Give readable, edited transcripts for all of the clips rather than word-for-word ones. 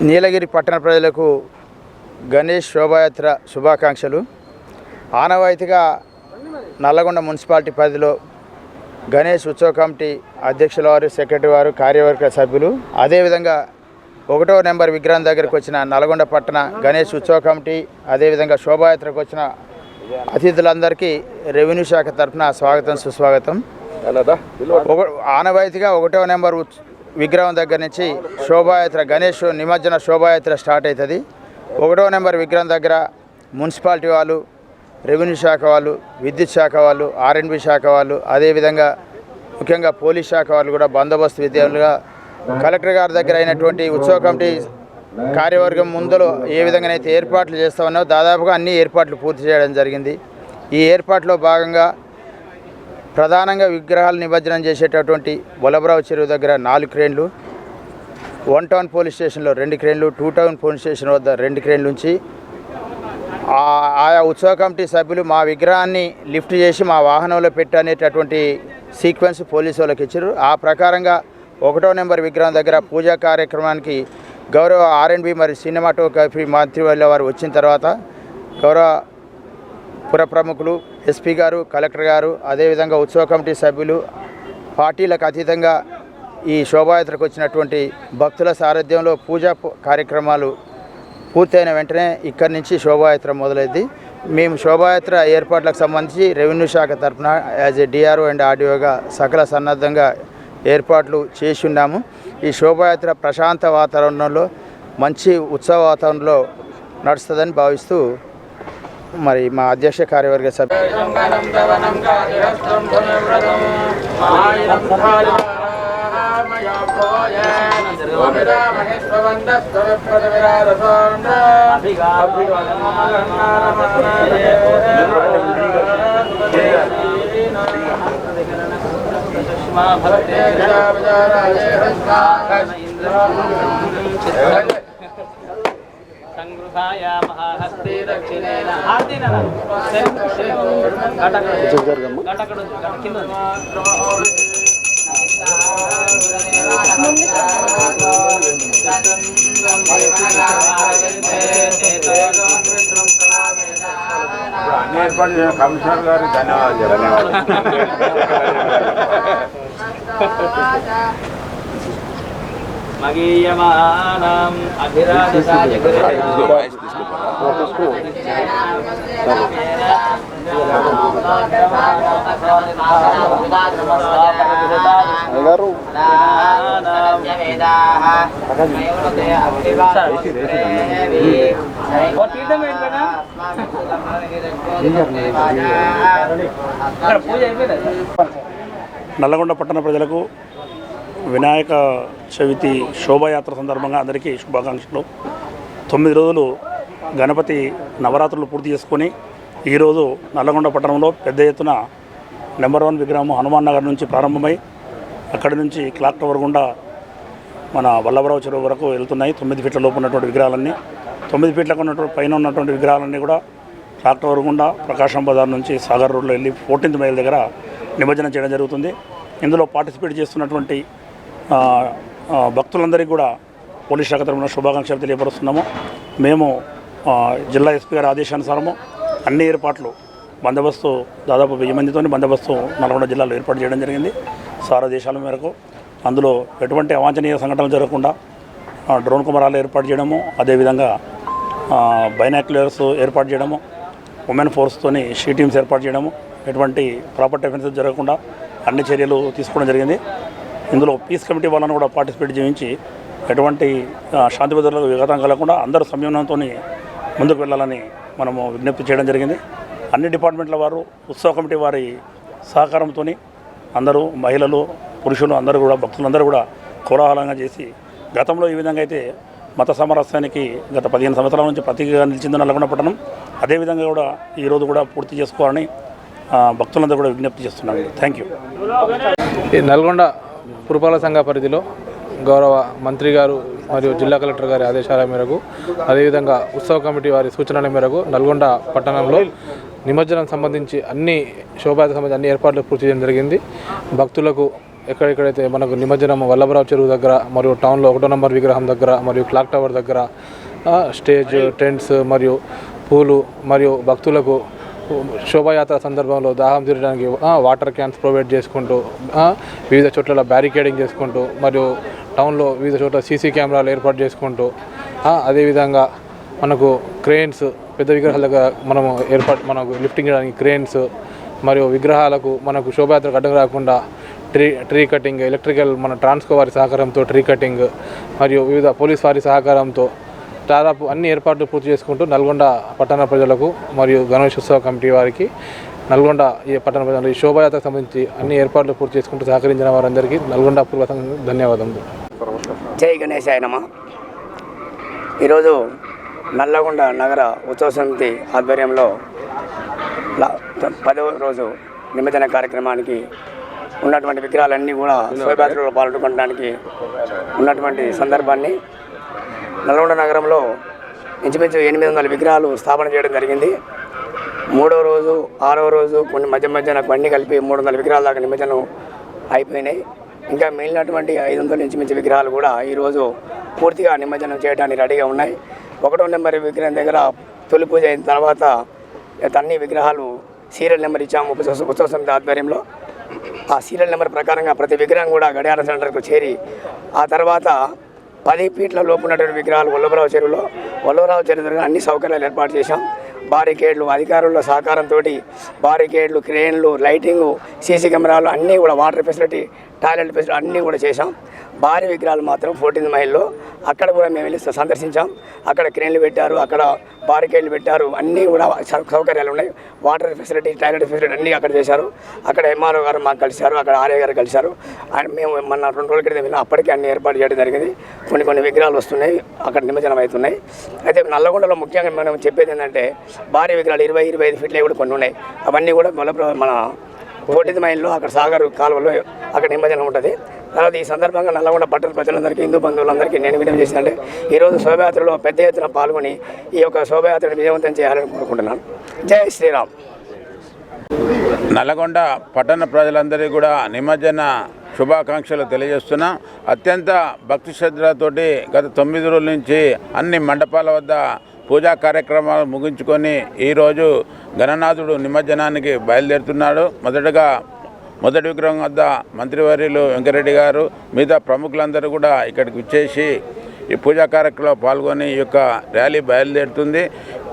నీలగిరి పట్టణ ప్రజలకు గణేష్ శోభాయాత్ర శుభాకాంక్షలు. ఆనవాయితీగా నల్లగొండ మున్సిపాలిటీ పరిధిలో గణేష్ ఉత్సవ కమిటీ అధ్యక్షుల వారు, సెక్రటరీ వారు, కార్యవర్గ సభ్యులు, అదేవిధంగా 1వ నెంబర్ విగ్రహం దగ్గరకు వచ్చిన నల్గొండ పట్టణ గణేష్ ఉత్సవ కమిటీ, అదేవిధంగా శోభాయాత్రకు వచ్చిన అతిథులందరికీ రెవెన్యూ శాఖ తరఫున స్వాగతం, సుస్వాగతం. ఆనవాయితీగా 1వ నెంబర్ విగ్రహం దగ్గర నుంచి శోభాయాత్ర, గణేష్ నిమజ్జన శోభాయాత్ర స్టార్ట్ అవుతుంది. 1వ నెంబర్ విగ్రహం దగ్గర మున్సిపాలిటీ వాళ్ళు, రెవెన్యూ శాఖ వాళ్ళు, విద్యుత్ శాఖ వాళ్ళు, R&B శాఖ వాళ్ళు, అదేవిధంగా ముఖ్యంగా పోలీస్ శాఖ వాళ్ళు కూడా బందోబస్తు విద్యార్థులుగా కలెక్టర్ గారి దగ్గర అయినటువంటి ఉత్సవ కమిటీ కార్యవర్గం ముందులో ఏ విధంగానైతే ఏర్పాట్లు చేస్తూ ఉన్నారో దాదాపుగా అన్ని ఏర్పాట్లు పూర్తి చేయడం జరిగింది. ఈ ఏర్పాట్లో భాగంగా ప్రధానంగా విగ్రహాలు నిమజ్జనం చేసేటటువంటి బొలబ్రావు చెరువు దగ్గర 4 క్రేన్లు, 1 టౌన్ పోలీస్ స్టేషన్లో 2 క్రేన్లు, 2 టౌన్ పోలీస్ స్టేషన్ వద్ద 2 క్రేన్లు ఉంచి ఆయా ఉత్సవ కమిటీ సభ్యులు మా విగ్రహాన్ని లిఫ్ట్ చేసి మా వాహనంలో పెట్టనేటటువంటి సీక్వెన్స్ పోలీసు వాళ్ళకి ఇచ్చారు. ఆ ప్రకారంగా 1వ నెంబర్ విగ్రహం దగ్గర పూజా కార్యక్రమానికి గౌరవ R&B మరియు సినిమాటోగ్రఫీ మంత్రి వారు వచ్చిన తర్వాత గౌరవ పుర ప్రముఖులు, SP గారు, కలెక్టర్ గారు, అదేవిధంగా ఉత్సవ కమిటీ సభ్యులు, పార్టీలకు అతీతంగా ఈ శోభాయాత్రకు వచ్చినటువంటి భక్తుల సారథ్యంలో పూజా కార్యక్రమాలు పూర్తయిన వెంటనే ఇక్కడి నుంచి శోభాయాత్ర మొదలైంది. మేము శోభాయాత్ర ఏర్పాట్లకు సంబంధించి రెవెన్యూ శాఖ తరఫున యాజ్ ఏ DRO అండ్ RDOగా సకల సన్నద్ధంగా ఏర్పాట్లు చేసి ఉన్నాము. ఈ శోభాయాత్ర ప్రశాంత వాతావరణంలో, మంచి ఉత్సవ వాతావరణంలో నడుస్తుందని భావిస్తూ మరి మా అధ్యక్ష కార్యవర్గ సభ్యులు సంగృహాయ మహాహస్తే దక్షిణేన ఆర్దిన కమిషనర్ గారు ధన్యవాదాలు. మగీయమానం అభిరాజసాయ నల్లగొండ పట్టణ ప్రజలకు వినాయక చవితి శోభాయాత్ర సందర్భంగా అందరికీ శుభాకాంక్షలు. 9 రోజులు గణపతి నవరాత్రులు పూర్తి చేసుకొని ఈరోజు నల్లగొండ పట్టణంలో పెద్ద ఎత్తున నెంబర్ 1 విగ్రహం హనుమాన్ నగర్ నుంచి ప్రారంభమై అక్కడి నుంచి క్లాక్ టవర్ గుండా మన వల్లభరావు చెరువు వరకు వెళ్తున్నాయి. 9 ఫీట్ల లోపు ఉన్నటువంటి విగ్రహాలన్నీ, 9 ఫీట్లకు ఉన్నటువంటి పైన ఉన్నటువంటి విగ్రహాలన్నీ కూడా క్లాక్ టవర్ గుండా ప్రకాశం బజార్ నుంచి సాగర్ రోడ్లో వెళ్ళి 14th మైల్ దగ్గర నిమజ్జనం చేయడం జరుగుతుంది. ఇందులో పార్టిసిపేట్ చేస్తున్నటువంటి భక్తులందరికీ కూడా పోలీస్ శాఖ తరఫున శుభాకాంక్షలు తెలియపరుస్తున్నాము. మేము జిల్లా SP గారి ఆదేశానుసారము అన్ని ఏర్పాట్లు, బందోబస్తు దాదాపు 1000 మందితో బందోబస్తు నల్గొండ జిల్లాలో ఏర్పాటు చేయడం జరిగింది. సారాదేశాల మేరకు అందులో ఎటువంటి అవాంఛనీయ సంఘటనలు జరగకుండా డ్రోన్ కెమెరాలు ఏర్పాటు చేయడము, అదేవిధంగా బైనాక్యులర్స్ ఏర్పాటు చేయడము, ఉమెన్ ఫోర్స్తోని షీ టీమ్స్ ఏర్పాటు చేయడము, ఎటువంటి ప్రాపర్టీ అఫెన్సెస్ జరగకుండా అన్ని చర్యలు తీసుకోవడం జరిగింది. ఇందులో పీస్ కమిటీ వాళ్ళను కూడా పార్టిసిపేట్ చేయించి ఎటువంటి శాంతి భద్రతలకు విఘాతం కలగకుండా అందరూ సంయమనంతో ముందుకు వెళ్ళాలని మనము విజ్ఞప్తి చేయడం జరిగింది. అన్ని డిపార్ట్మెంట్ల వారు, ఉత్సవ కమిటీ వారి సహకారంతో అందరూ మహిళలు, పురుషులు అందరూ కూడా, భక్తులందరూ కూడా కోలాహలంగా చేసి గతంలో ఈ విధంగా అయితే మత సామరస్యానికి గత 15 సంవత్సరాల నుంచి ప్రతీకగా నిలిచింది నల్గొండ పట్టణం. అదేవిధంగా కూడా ఈరోజు కూడా పూర్తి చేసుకోవాలని భక్తులందరూ కూడా విజ్ఞప్తి చేస్తున్నాను. Thank you. నల్గొండ పురపాలక సంఘ పరిధిలో గౌరవ మంత్రి గారు మరియు జిల్లా కలెక్టర్ గారి ఆదేశాల మేరకు, అదేవిధంగా ఉత్సవ కమిటీ వారి సూచనల మేరకు నల్గొండ పట్టణంలో నిమజ్జనం సంబంధించి అన్ని శోభాయాత్రకు సంబంధించి అన్ని ఏర్పాట్లు పూర్తి చేయడం జరిగింది. భక్తులకు ఎక్కడెక్కడైతే మనకు నిమజ్జనం వల్లభరావు చెరువు దగ్గర మరియు టౌన్లో 1వ నంబర్ విగ్రహం దగ్గర మరియు క్లాక్ టవర్ దగ్గర స్టేజ్ టెంట్స్ మరియు పూలు మరియు భక్తులకు శోభాయాత్ర సందర్భంలో దాహం తీరడానికి వాటర్ క్యాన్స్ ప్రొవైడ్ చేసుకుంటూ వివిధ చోట్ల బ్యారికేడింగ్ చేసుకుంటూ మరియు టౌన్లో వివిధ చోట్ల సీసీ కెమెరాలు ఏర్పాటు చేసుకుంటూ అదేవిధంగా మనకు క్రేన్స్ పెద్ద విగ్రహాల దగ్గర మనకు లిఫ్టింగ్ చేయడానికి క్రేన్స్ మరియు విగ్రహాలకు మనకు శోభాయాత్రకు అడ్డం రాకుండా ట్రీ కటింగ్ ఎలక్ట్రికల్ మన ట్రాన్స్కో వారి సహకారంతో ట్రీ కటింగ్ మరియు వివిధ పోలీస్ వారి సహకారంతో దాదాపు అన్ని ఏర్పాట్లు పూర్తి చేసుకుంటూ నల్గొండ పట్టణ ప్రజలకు మరియు గణేశోత్సవ కమిటీ వారికి నల్గొండ ఈ పట్టణ ప్రజలు ఈ శోభాయాత్రకు సంబంధించి అన్ని ఏర్పాట్లు పూర్తి చేసుకుంటూ సహకరించిన వారందరికీ నల్గొండ పూర్వకంగా ధన్యవాదములు. జై గణేశాయ నమః. ఈరోజు నల్లగొండ నగర ఉత్సవ సమితి ఆధ్వర్యంలో 10వ రోజు నిమజ్జన కార్యక్రమానికి ఉన్నటువంటి విగ్రహాలన్నీ కూడా శోభాయాత్రలో పాల్గొనడానికి ఉన్నటువంటి సందర్భాన్ని నల్గొండ నగరంలో ఇంచుమించు 800 విగ్రహాలు స్థాపన చేయడం జరిగింది. 3వ రోజు 6వ రోజు కొన్ని మధ్యన అన్నీ కలిపి 300 విగ్రహాల దాకా నిమజ్జనం అయిపోయినాయి. ఇంకా మిగిలినటువంటి 500 ఇంచుమించు విగ్రహాలు కూడా ఈరోజు పూర్తిగా నిమజ్జనం చేయడానికి రెడీగా ఉన్నాయి. 1వ నెంబర్ విగ్రహం దగ్గర తొలి పూజ అయిన తర్వాత అన్ని విగ్రహాలు సీరియల్ నెంబర్ ఇచ్చాము ఉత్సవ సమితి ఆధ్వర్యంలో. ఆ సీరియల్ నెంబర్ ప్రకారంగా ప్రతి విగ్రహం కూడా గడియార సెంటర్కు చేరి ఆ తర్వాత 10 ఫీట్ల లోపు ఉన్నటువంటి విగ్రహాలు వల్లభరావు చెరువు దగ్గర అన్ని సౌకర్యాలు ఏర్పాటు చేశాం. బారికేడ్లు అధికారుల సహకారంతో బారికేడ్లు క్రేన్లు లైటింగు సీసీ కెమెరాలు అన్నీ కూడా వాటర్ ఫెసిలిటీ టాయిలెట్ ఫెసిలిటీ అన్నీ కూడా చేశాం. భారీ విగ్రహాలు మాత్రం 14 మైల్లో అక్కడ కూడా మేము వెళ్ళి సందర్శించాం. అక్కడ క్రేన్లు పెట్టారు, అక్కడ బారికేడ్లు పెట్టారు, అన్నీ కూడా సౌకర్యాలు ఉన్నాయి. వాటర్ ఫెసిలిటీ టాయిలెట్ ఫెసిలిటీ అన్నీ అక్కడ చేశారు. అక్కడ ఎంఆర్ఓ గారు మాకు కలిశారు, అక్కడ ఆర్ఏ గారు కలిశారు. మేము మొన్న 2 రోజుల క్రితం వెళ్ళినా అప్పటికే అన్ని ఏర్పాటు చేయడం జరిగింది. కొన్ని విగ్రహాలు వస్తున్నాయి, అక్కడ నిమజ్జనం అవుతున్నాయి. అయితే నల్లగొండలో ముఖ్యంగా మనం చెప్పేది ఏంటంటే భారీ విగ్రహాలు 20-25 ఫీట్లే కూడా కొన్ని ఉన్నాయి. అవన్నీ కూడా మన 14 మైల్లో అక్కడ సాగర్ కాలువలో అక్కడ నిమజ్జనం ఉంటుంది. తర్వాత ఈ సందర్భంగా నల్లగొండ పట్టణ ప్రజలందరికీ హిందూ బంధువులందరికీ నేను వినయం చేసిందంటే ఈరోజు శోభయాత్రలో పెద్ద ఎత్తున పాల్గొని ఈ యొక్క శోభయాత్రను విజయవంతం చేయాలని కోరుకుంటున్నాను. జై శ్రీరామ్. నల్లగొండ పట్టణ ప్రజలందరికీ కూడా నిమజ్జన శుభాకాంక్షలు తెలియజేస్తున్నాం. అత్యంత భక్తి శ్రద్ధలతోటి గత 9 రోజుల నుంచి అన్ని మండపాల వద్ద పూజా కార్యక్రమాలు ముగించుకొని ఈరోజు గణనాథుడు నిమజ్జనానికి బయలుదేరుతున్నాడు. మొదటి విగ్రహం వద్ద మంత్రివర్యులు వెంకరెడ్డి గారు మిగతా ప్రముఖులందరూ కూడా ఇక్కడికి వచ్చేసి ఈ పూజా కార్యక్రమంలో పాల్గొని ఈ యొక్క ర్యాలీ బయలుదేరుతుంది.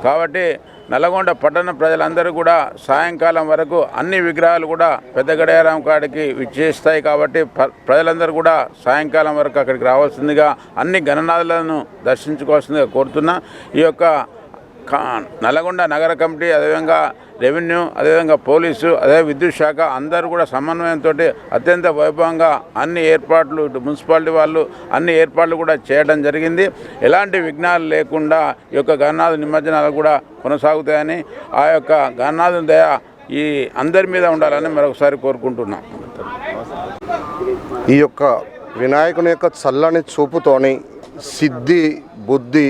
కాబట్టి నల్లగొండ పట్టణ ప్రజలందరూ కూడా సాయంకాలం వరకు అన్ని విగ్రహాలు కూడా పెద్ద గడియారం కాడికి విచ్చేస్తాయి. కాబట్టి ప్రజలందరూ కూడా సాయంకాలం వరకు అక్కడికి రావాల్సిందిగా అన్ని గణనాథులను దర్శించుకోవాల్సిందిగా కోరుతున్నా. ఈ యొక్క నల్లగొండ నగర కమిటీ అదేవిధంగా రెవెన్యూ అదేవిధంగా పోలీసు అదే విద్యుత్ శాఖ అందరూ కూడా సమన్వయంతో అత్యంత వైభవంగా అన్ని ఏర్పాట్లు మున్సిపాలిటీ వాళ్ళు అన్ని ఏర్పాట్లు కూడా చేయడం జరిగింది. ఎలాంటి విఘ్నాలు లేకుండా ఈ యొక్క గణనాథ నిమజ్జనాలు కూడా కొనసాగుతాయని ఆ యొక్క గణనాథుని దయ ఈ అందరి మీద ఉండాలని మరొకసారి కోరుకుంటున్నాం. ఈ యొక్క వినాయకుని యొక్క చల్లని చూపుతోని సిద్ధి బుద్ధి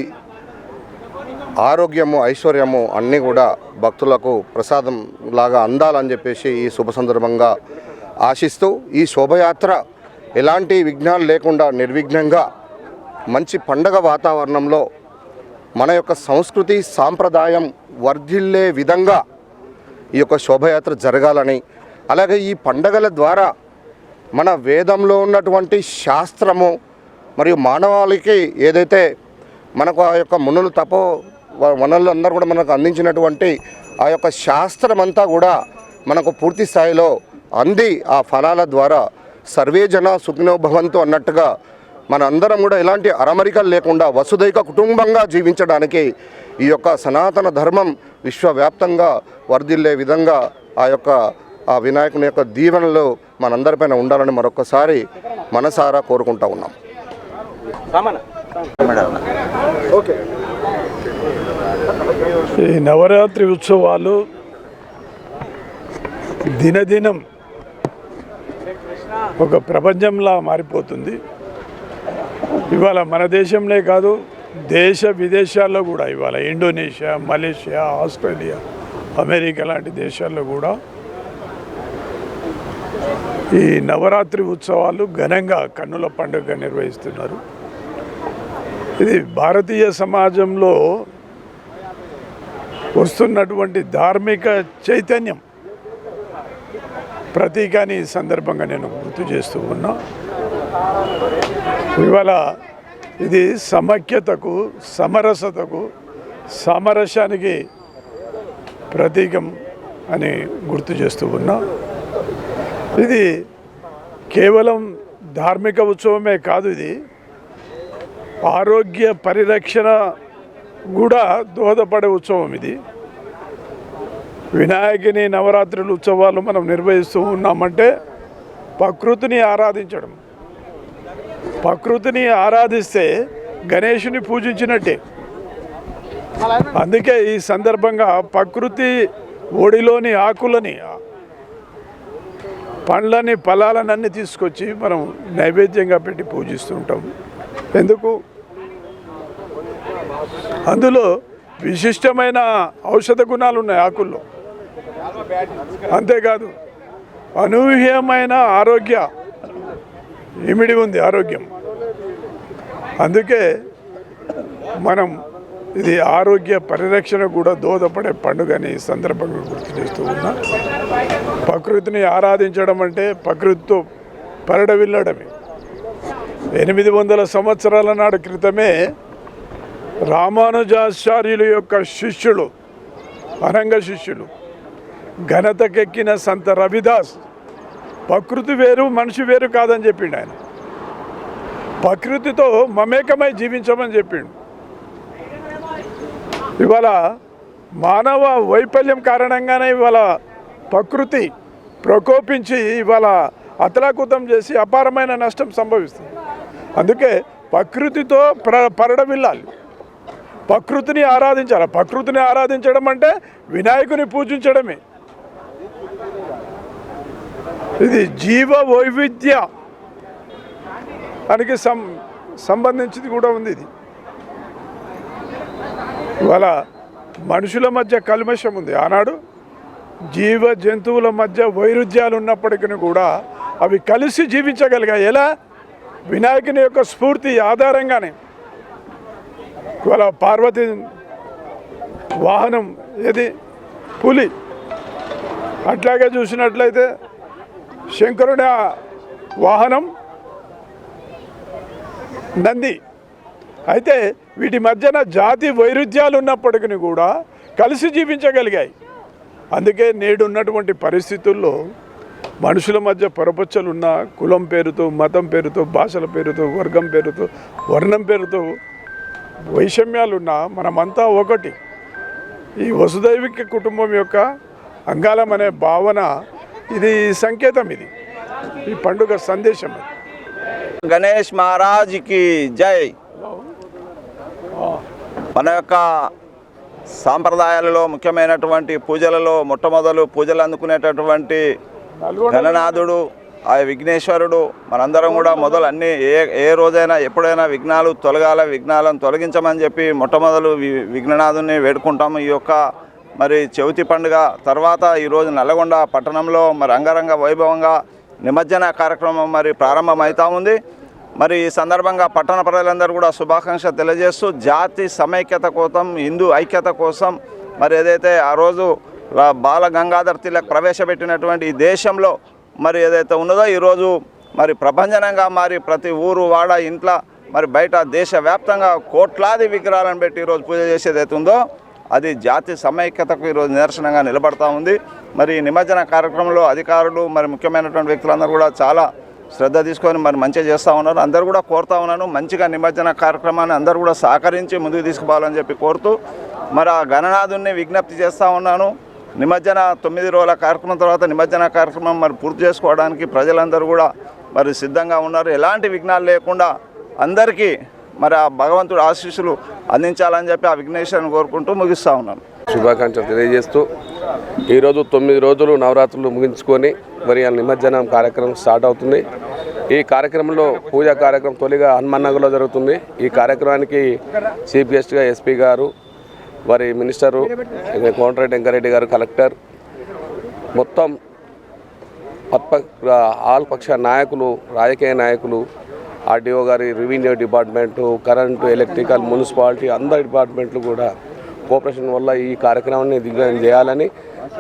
ఆరోగ్యము ఐశ్వర్యము అన్నీ కూడా భక్తులకు ప్రసాదం లాగా అందాలని చెప్పేసి ఈ శుభ సందర్భంగా ఆశిస్తూ ఈ శోభయాత్ర ఎలాంటి విఘ్నాలు లేకుండా నిర్విఘ్నంగా మంచి పండగ వాతావరణంలో మన యొక్క సంస్కృతి సాంప్రదాయం వర్ధిల్లే విధంగా ఈ యొక్క శోభయాత్ర జరగాలని, అలాగే ఈ పండగల ద్వారా మన వేదంలో ఉన్నటువంటి శాస్త్రము మరియు మానవాళికి ఏదైతే మనకు ఆ యొక్క మునులు వనరులు అందరూ కూడా మనకు అందించినటువంటి ఆ యొక్క శాస్త్రం అంతా కూడా మనకు పూర్తి స్థాయిలో అంది ఆ ఫలాల ద్వారా సర్వే జన సుఖినో భవంతు అన్నట్టుగా మన అందరం కూడా ఎలాంటి అరమరికలు లేకుండా వసుదైక కుటుంబంగా జీవించడానికి ఈ యొక్క సనాతన ధర్మం విశ్వవ్యాప్తంగా వర్ధిల్లే విధంగా ఆ వినాయకుని యొక్క దీవెనలు మనందరిపైన ఉండాలని మరొకసారి మనసారా కోరుకుంటా ఉన్నాం. ఈ నవరాత్రి ఉత్సవాలు దినదినం ఒక ప్రపంచంలా మారిపోతుంది. ఇవాళ మన దేశంలో కాదు దేశ విదేశాల్లో కూడా ఇవాళ ఇండోనేషియా, మలేషియా, ఆస్ట్రేలియా, అమెరికా లాంటి దేశాల్లో కూడా ఈ నవరాత్రి ఉత్సవాలు ఘనంగా కన్నుల పండుగ నిర్వహిస్తున్నారు. ఇది భారతీయ సమాజంలో వస్తున్నటువంటి ధార్మిక చైతన్యం ప్రతీకాన్ని ఈ సందర్భంగా నేను గుర్తు చేస్తూ ఉన్నా. ఇవాళ ఇది సమైక్యతకు, సమరసతకు, సామరస్యానికి ప్రతీకం అని గుర్తు చేస్తూ ఉన్నా. ఇది కేవలం ధార్మిక ఉత్సవమే కాదు, ఇది ఆరోగ్య పరిరక్షణ కూడా దోహదపడే ఉత్సవం. ఇది వినాయకుని నవరాత్రుల ఉత్సవాలు మనం నిర్వహిస్తూ ఉన్నామంటే ప్రకృతిని ఆరాధించడం. ప్రకృతిని ఆరాధిస్తే గణేశుని పూజించినట్టే. అందుకే ఈ సందర్భంగా ప్రకృతి ఒడిలోని ఆకులని, పండ్లని, ఫలాలన్నీ తీసుకొచ్చి మనం నైవేద్యంగా పెట్టి పూజిస్తుంటాం. ఎందుకు? అందులో విశిష్టమైన ఔషధ గుణాలు ఉన్నాయి ఆకుల్లో. అంతేకాదు అనూహ్యమైన ఆరోగ్య ఇమిడి ఉంది, ఆరోగ్యం. అందుకే మనం ఇది ఆరోగ్య పరిరక్షణ కూడా దోహదపడే పండుగని ఈ సందర్భంగా గుర్తు చేస్తూ ఉన్నా. ప్రకృతిని ఆరాధించడం అంటే ప్రకృతితో పరిడవిల్లడమే. 800 సంవత్సరాల నాడు క్రితమే రామానుజాచార్యుల యొక్క శిష్యులు, అనంగ శిష్యులు, ఘనతకెక్కిన సంత రవిదాస్ ప్రకృతి వేరు మనిషి వేరు కాదని చెప్పిండు. ఆయన ప్రకృతితో మమేకమై జీవించమని చెప్పిండు. ఇవాళ మానవ వైఫల్యం కారణంగానే ఇవాళ ప్రకృతి ప్రకోపించి ఇవాళ అతలాకుతం చేసి అపారమైన నష్టం సంభవిస్తుంది. అందుకే ప్రకృతితో పరడవిల్లాలి, ప్రకృతిని ఆరాధించాలి. ప్రకృతిని ఆరాధించడం అంటే వినాయకుని పూజించడమే. ఇది జీవ వైవిధ్యానికి సంబంధించింది కూడా ఉంది. ఇది ఇవాళ మనుషుల మధ్య కల్మషం ఉంది. ఆనాడు జీవ జంతువుల మధ్య వైరుధ్యాలు ఉన్నప్పటికీ కూడా అవి కలిసి జీవించగలిగాయి. ఎలా? వినాయకుని యొక్క స్ఫూర్తి ఆధారంగానే. ఇవాళ పార్వతి వాహనం ఏది? పులి. అట్లాగే చూసినట్లయితే శంకరుని వాహనం నంది. అయితే వీటి మధ్యన జాతి వైరుధ్యాలు ఉన్నప్పటికీ కూడా కలిసి జీవించగలిగాయి. అందుకే నేడు ఉన్నటువంటి పరిస్థితుల్లో మనుషుల మధ్య పొరపచ్చలు ఉన్న, కులం పేరుతో, మతం పేరుతో, భాషల పేరుతో, వర్గం పేరుతో, వర్ణం పేరుతో వైషమ్యాలున్నా మనమంతా ఒకటి. ఈ వసుదైవిక కుటుంబం యొక్క అంగాలం అనే భావన ఇది సంకేతం. ఇది ఈ పండుగ సందేశం. గణేష్ మహారాజ్కి జై. మన యొక్క సాంప్రదాయాలలో ముఖ్యమైనటువంటి పూజలలో మొట్టమొదలు పూజలు అందుకునేటటువంటి గణనాథుడు, ఆ విఘ్నేశ్వరుడు. మనందరం కూడా మొదలు అన్నీ ఏ రోజైనా ఎప్పుడైనా విఘ్నాలు తొలగాల, విఘ్నాలను తొలగించమని చెప్పి మొట్టమొదలు విఘ్ననాథుని వేడుకుంటాము. ఈ యొక్క మరి చవితి పండుగ తర్వాత ఈరోజు నల్లగొండ పట్టణంలో మరి అంగరంగ వైభవంగా నిమజ్జన కార్యక్రమం మరి ప్రారంభమవుతా ఉంది. మరి ఈ సందర్భంగా పట్టణ ప్రజలందరూ కూడా శుభాకాంక్షలు తెలియజేస్తూ జాతి సమైక్యత కోసం, హిందూ ఐక్యత కోసం మరి ఏదైతే ఆ రోజు బాల గంగాధర్ తిలక్ ప్రవేశపెట్టినటువంటి ఈ దేశంలో మరి ఏదైతే ఉన్నదో ఈరోజు మరి ప్రపంచనంగా మరి ప్రతి ఊరు వాడ ఇంట్లో మరి బయట దేశవ్యాప్తంగా కోట్లాది విగ్రహాలను పెట్టి ఈరోజు పూజ చేసేది అయితే ఉందో అది జాతి సమైక్యతకు ఈరోజు నిదర్శనంగా నిలబడతా ఉంది. మరి ఈ నిమజ్జన కార్యక్రమంలో అధికారులు మరి ముఖ్యమైనటువంటి వ్యక్తులందరూ కూడా చాలా శ్రద్ధ తీసుకొని మరి మంచిగా చేస్తూ ఉన్నారు. అందరూ కూడా కోరుతా ఉన్నాను మంచిగా నిమజ్జన కార్యక్రమాన్ని అందరూ కూడా సహకరించి ముందుకు తీసుకుపోవాలని చెప్పి కోరుతూ మరి ఆ గణనాథుని విజ్ఞప్తి చేస్తూ ఉన్నాను. నిమజ్జన 9 రోజుల కార్యక్రమం తర్వాత నిమజ్జన కార్యక్రమం మరి పూర్తి చేసుకోవడానికి ప్రజలందరూ కూడా మరి సిద్ధంగా ఉన్నారు. ఎలాంటి విఘ్నాలు లేకుండా అందరికీ మరి ఆ భగవంతుడు ఆశీస్సులు అందించాలని చెప్పి ఆ విఘ్నేశ్వరుని కోరుకుంటూ ముగిస్తూ ఉన్నాను. శుభాకాంక్షలు తెలియజేస్తూ ఈరోజు 9 రోజులు నవరాత్రులు ముగించుకొని మరి నిమజ్జనం కార్యక్రమం స్టార్ట్ అవుతుంది. ఈ కార్యక్రమంలో పూజా కార్యక్రమం తొలిగా హనుమాన్ నగర్లో జరుగుతుంది. ఈ కార్యక్రమానికి చీఫ్ గెస్ట్గా ఎస్పీ గారు, వారి మినిస్టరు కోమటిరెడ్డి వెంకరెడ్డి గారు, కలెక్టర్, మొత్తం ఆల్ పక్ష నాయకులు, రాజకీయ నాయకులు, ఆర్డీఓ గారి, revenue department, current, electrical, municipality అందరి డిపార్ట్మెంట్లు కూడా కోఆపరేషన్ వల్ల ఈ కార్యక్రమాన్ని దిగ్విజయం చేయాలని,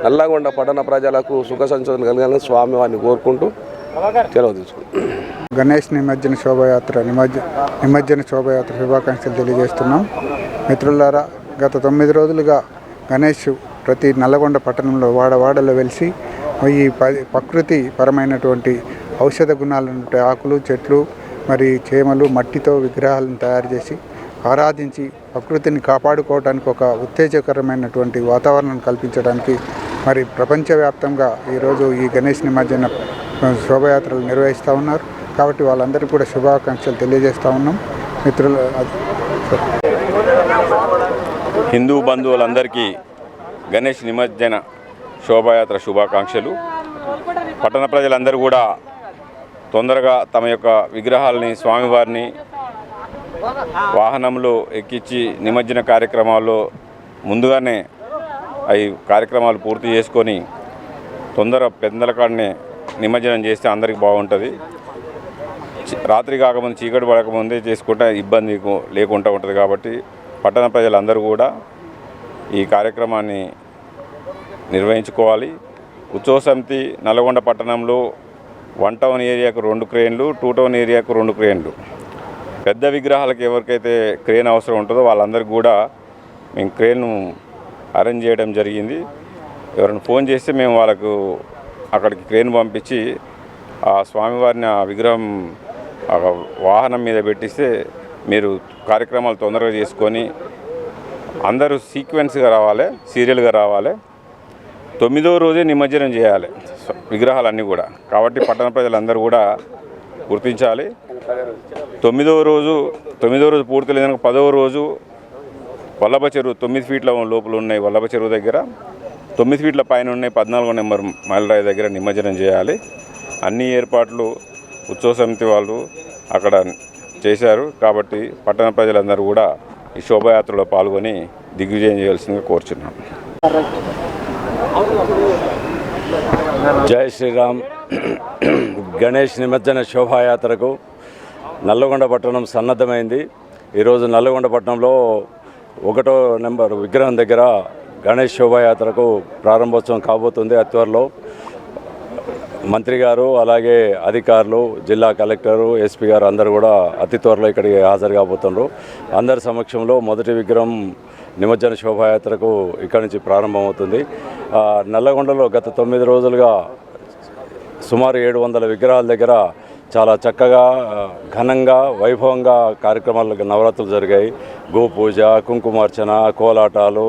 నల్లగొండ పట్టణ ప్రజలకు సుఖ సంతోషం కలగాలని స్వామివారిని కోరుకుంటూ సెలవు తీసుకుంటాం. గణేష్ నిమజ్జన శోభయాత్ర శుభాకాంక్షలు తెలియజేస్తున్నాం. మిత్రులారా, గత 9 రోజులుగా గణేష్ ప్రతి నల్లగొండ పట్టణంలో వాడవాడలో వెలిసి ఈ ప్రకృతి పరమైనటువంటి ఔషధ గుణాలుంటే ఆకులు, చెట్లు, మరి చేమలు, మట్టితో విగ్రహాలను తయారు చేసి ఆరాధించి ప్రకృతిని కాపాడుకోవడానికి ఒక ఉత్తేజకరమైనటువంటి వాతావరణం కల్పించడానికి మరి ప్రపంచవ్యాప్తంగా ఈరోజు ఈ గణేష్ నిమజ్జన శోభయాత్రలు నిర్వహిస్తూ ఉన్నారు. కాబట్టి వాళ్ళందరికీ కూడా శుభాకాంక్షలు తెలియజేస్తూ ఉన్నాం. మిత్రులు, హిందూ బంధువులందరికీ గణేష్ నిమజ్జన శోభాయాత్ర శుభాకాంక్షలు. పట్టణ ప్రజలందరూ కూడా తొందరగా తమ యొక్క విగ్రహాలని, స్వామివారిని వాహనంలో ఎక్కించి నిమజ్జన కార్యక్రమాల్లో ముందుగానే అవి కార్యక్రమాలు పూర్తి చేసుకొని పెద్దల కాడనే నిమజ్జనం చేస్తే అందరికీ బాగుంటుంది. రాత్రి కాకముందు, చీకటి పడకముందే చేసుకుంటే ఇబ్బంది లేకుండా ఉంటుంది. కాబట్టి పట్టణ ప్రజలందరూ కూడా ఈ కార్యక్రమాన్ని నిర్వహించుకోవాలి. ఉత్సవ సమితి నల్గొండ పట్టణంలో 1 టౌన్ ఏరియాకు 2 క్రేన్లు, 2 టౌన్ ఏరియాకు 2 క్రేన్లు, పెద్ద విగ్రహాలకు ఎవరికైతే క్రేన్ అవసరం ఉంటుందో వాళ్ళందరికీ కూడా మేము క్రేన్ను అరేంజ్ చేయడం జరిగింది. ఎవరైనా ఫోన్ చేస్తే మేము వాళ్ళకు అక్కడికి క్రేన్ పంపించి ఆ స్వామివారిని ఆ విగ్రహం వాహనం మీద పెట్టిస్తే మీరు కార్యక్రమాలు తొందరగా చేసుకొని అందరూ సీక్వెన్స్గా రావాలి, సీరియల్గా రావాలి. 9వ రోజే నిమజ్జనం చేయాలి విగ్రహాలన్నీ కూడా. కాబట్టి పట్టణ ప్రజలందరూ కూడా గుర్తించాలి. 9వ రోజు పూర్తి లేదనుక 10వ రోజు వల్లభ చెరువు 9 ఫీట్ల లోపల ఉన్నాయి. వల్లభ చెరువు దగ్గర 9 ఫీట్ల పైన ఉన్నాయి. 14వ నెంబర్ మైలురాయి దగ్గర నిమజ్జనం చేయాలి. అన్ని ఏర్పాట్లు ఉత్సవ సమితి వాళ్ళు అక్కడ చేశారు. కాబట్టి పట్టణ ప్రజలందరూ కూడా ఈ శోభాయాత్రలో పాల్గొని దిగ్విజయం చేయాల్సిందిగా కోరుచున్నాం. జై శ్రీరామ్. గణేష్ నిమజ్జన శోభాయాత్రకు నల్లగొండ పట్టణం సన్నద్ధమైంది. ఈరోజు నల్లగొండ పట్టణంలో 1వ నెంబర్ విగ్రహం దగ్గర గణేష్ శోభాయాత్రకు ప్రారంభోత్సవం కాబోతుంది. త్వరలో మంత్రి గారు, అలాగే అధికారులు, జిల్లా కలెక్టరు, ఎస్పీ గారు అందరూ కూడా అతి త్వరలో ఇక్కడికి హాజరు కాబోతున్నారు. అందరి సమక్షంలో మొదటి విగ్రహం నిమజ్జన శోభాయాత్రకు ఇక్కడి నుంచి ప్రారంభమవుతుంది. నల్లగొండలో గత 9 రోజులుగా సుమారు 700 విగ్రహాల దగ్గర చాలా చక్కగా, ఘనంగా, వైభవంగా కార్యక్రమాలు నవరాత్రులు జరిగాయి. గోపూజ, కుంకుమార్చన, కోలాటాలు,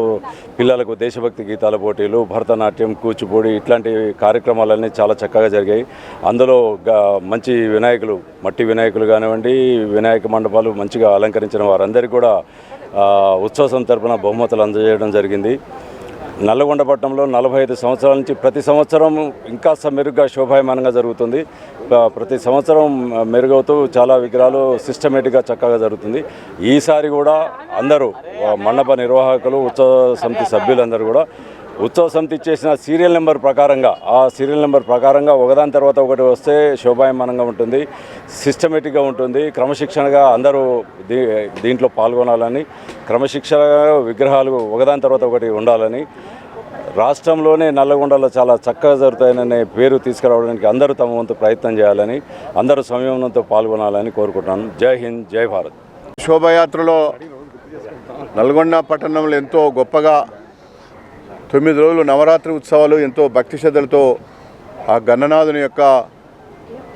పిల్లలకు దేశభక్తి గీతాల పోటీలు, భరతనాట్యం, కూచిపూడి ఇట్లాంటి కార్యక్రమాలన్నీ చాలా చక్కగా జరిగాయి. అందులో మంచి వినాయకులు, మట్టి వినాయకులు కానివ్వండి, వినాయక మండపాలు మంచిగా అలంకరించిన వారందరికీ కూడా ఉత్సవం తరపున బహుమతులు అందజేయడం జరిగింది. నల్లగొండ పట్టణంలో 45 సంవత్సరాల నుంచి ప్రతి సంవత్సరం ఇంకా మెరుగ్గా శోభాయమానంగా జరుగుతుంది. ప్రతి సంవత్సరం మెరుగవుతూ చాలా విగ్రహాలు సిస్టమేటిక్గా చక్కగా జరుగుతుంది. ఈసారి కూడా అందరూ మండప నిర్వాహకులు, ఉత్సవ సమితి సభ్యులందరూ కూడా ఉత్సవ సమితి ఇచ్చేసిన సీరియల్ నెంబర్ ప్రకారంగా ఒకదాని తర్వాత ఒకటి వస్తే శోభాయమానంగా ఉంటుంది, సిస్టమేటిక్గా ఉంటుంది. క్రమశిక్షణగా అందరూ దీంట్లో పాల్గొనాలని, క్రమశిక్షణగా విగ్రహాలు ఒకదాని తర్వాత ఒకటి ఉండాలని, రాష్ట్రంలోనే నల్లగొండలో చాలా చక్కగా జరుగుతాయనే పేరు తీసుకురావడానికి అందరూ తమ వంతు ప్రయత్నం చేయాలని, అందరూ సంయమనంతో పాల్గొనాలని కోరుకుంటున్నాను. జై హింద్, జై భారత్. శోభయాత్రలో నల్గొండ పట్టణంలో ఎంతో గొప్పగా 9 రోజులు నవరాత్రి ఉత్సవాలు ఎంతో భక్తి శ్రద్ధలతో ఆ గణనాథుని యొక్క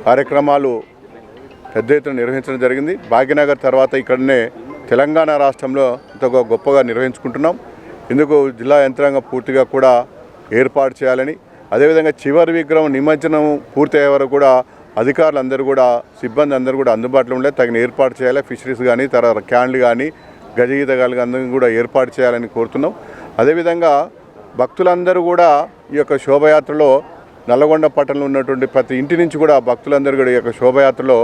కార్యక్రమాలు పెద్ద ఎత్తున నిర్వహించడం జరిగింది. భాగ్యనగర్ తర్వాత ఇక్కడనే తెలంగాణ రాష్ట్రంలో ఎంతో గొప్పగా నిర్వహించుకుంటున్నాం. ఇందుకు జిల్లా యంత్రాంగం పూర్తిగా కూడా ఏర్పాటు చేయాలని, అదేవిధంగా చివరి విగ్రహం నిమజ్జనం పూర్తయ్యే వరకు కూడా అధికారులందరూ కూడా, సిబ్బంది అందరూ కూడా అందుబాటులో ఉండే తగిన ఏర్పాటు చేయాలి. ఫిషరీస్ కానీ, తర్వాత క్యాన్లు కానీ, గజగీతగాలు అందరినీ కూడా ఏర్పాటు చేయాలని కోరుతున్నాం. అదేవిధంగా భక్తులందరూ కూడా ఈ యొక్క శోభయాత్రలో నల్లగొండ పట్టణంలో ఉన్నటువంటి ప్రతి ఇంటి నుంచి కూడా భక్తులందరూ కూడా ఈ యొక్క శోభయాత్రలో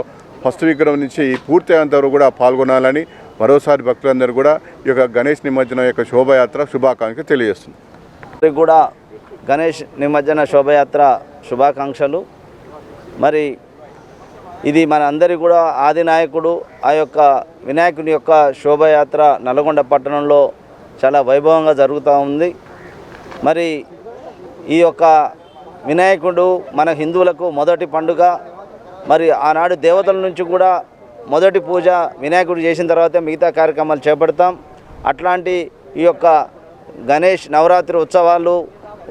ఫస్ట్ విగ్రహం నుంచి పూర్తి అయ్యేంతవరకు కూడా పాల్గొనాలని మరోసారి భక్తులందరూ కూడా ఈ యొక్క గణేష్ నిమజ్జనం యొక్క శోభయాత్ర శుభాకాంక్షలు తెలియజేస్తుంది. కూడా గణేష్ నిమజ్జన శోభయాత్ర శుభాకాంక్షలు. మరి ఇది మన అందరి కూడా ఆది నాయకుడు ఆ యొక్క వినాయకుని యొక్క శోభయాత్ర నల్గొండ పట్టణంలో చాలా వైభవంగా జరుగుతూ ఉంది. మరి ఈ యొక్క వినాయకుడు మన హిందువులకు మొదటి పండుగ. మరి ఆనాడు దేవతల నుంచి కూడా మొదటి పూజ వినాయకుడు చేసిన తర్వాతే మిగతా కార్యక్రమాలు చేపడతాం. అట్లాంటి ఈ యొక్క గణేష్ నవరాత్రి ఉత్సవాలు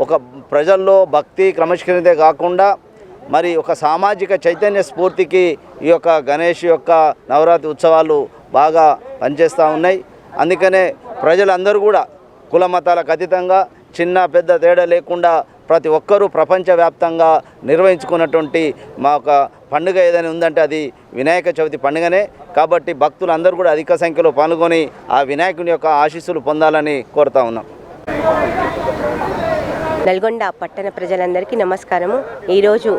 ఒక ప్రజల్లో భక్తి క్రమశిక్షణతే కాకుండా మరి ఒక సామాజిక చైతన్య స్ఫూర్తికి ఈ యొక్క గణేష్ యొక్క నవరాత్రి ఉత్సవాలు బాగా పనిచేస్తూ ఉన్నాయి. అందుకనే ప్రజలందరూ కూడా కుల మతాలకు అతీతంగా చిన్న పెద్ద తేడా లేకుండా ప్రతి ఒక్కరూ ప్రపంచవ్యాప్తంగా నిర్వహించుకున్నటువంటి మా యొక్క పండుగ ఏదైనా ఉందంటే అది వినాయక చవితి పండుగనే. కాబట్టి భక్తులందరూ కూడా అధిక సంఖ్యలో పాల్గొని ఆ వినాయకుని యొక్క ఆశీస్సులు పొందాలని కోరుతా ఉన్నాం. నల్గొండ పట్టణ ప్రజలందరికీ నమస్కారము. ఈరోజు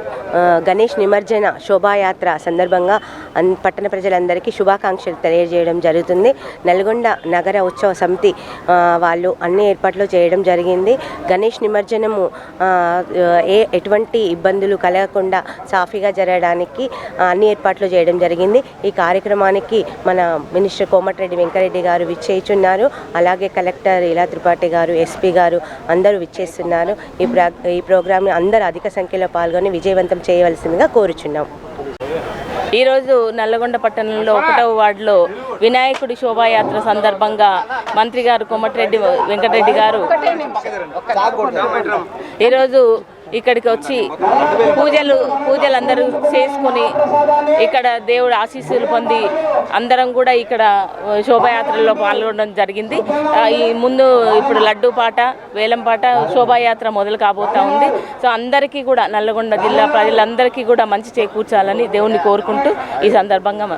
గణేష్ నిమజ్జన శోభాయాత్ర సందర్భంగా పట్టణ ప్రజలందరికీ శుభాకాంక్షలు తెలియజేయడం జరుగుతుంది. నల్గొండ నగర ఉత్సవ సమితి వాళ్ళు అన్ని ఏర్పాట్లు చేయడం జరిగింది. గణేష్ నిమజ్జనము ఎటువంటి ఇబ్బందులు కలగకుండా సాఫీగా జరగడానికి అన్ని ఏర్పాట్లు చేయడం జరిగింది. ఈ కార్యక్రమానికి మన మినిస్టర్ కోమటిరెడ్డి వెంకరెడ్డి గారు విచ్చేస్తున్నారు. అలాగే కలెక్టర్ ఇలా త్రిపాఠి గారు, ఎస్పీ గారు అందరూ విచ్చేస్తున్నారు. ఈ ప్రోగ్రాంని అందరూ అధిక సంఖ్యలో పాల్గొని విజయవంతం చేయవలసిందిగా కోరుచున్నాం. ఈరోజు నల్లగొండ పట్టణంలో 1వ వార్డులో వినాయకుడి శోభాయాత్ర సందర్భంగా మంత్రి గారు కోమటిరెడ్డి వెంకటరెడ్డి గారు ఈరోజు ఇక్కడికి వచ్చి పూజలు అందరూ చేసుకుని ఇక్కడ దేవుడు ఆశీస్సులు పొంది అందరం కూడా ఇక్కడ శోభాయాత్రలో పాల్గొనడం జరిగింది. ఈ ముందు ఇప్పుడు లడ్డూ పాట, వేలం పాట, శోభాయాత్ర మొదలు కాబోతా ఉంది. సో అందరికీ కూడా నల్లగొండ జిల్లా ప్రజలందరికీ కూడా మంచి చేకూర్చాలని దేవుణ్ణి కోరుకుంటూ ఈ సందర్భంగా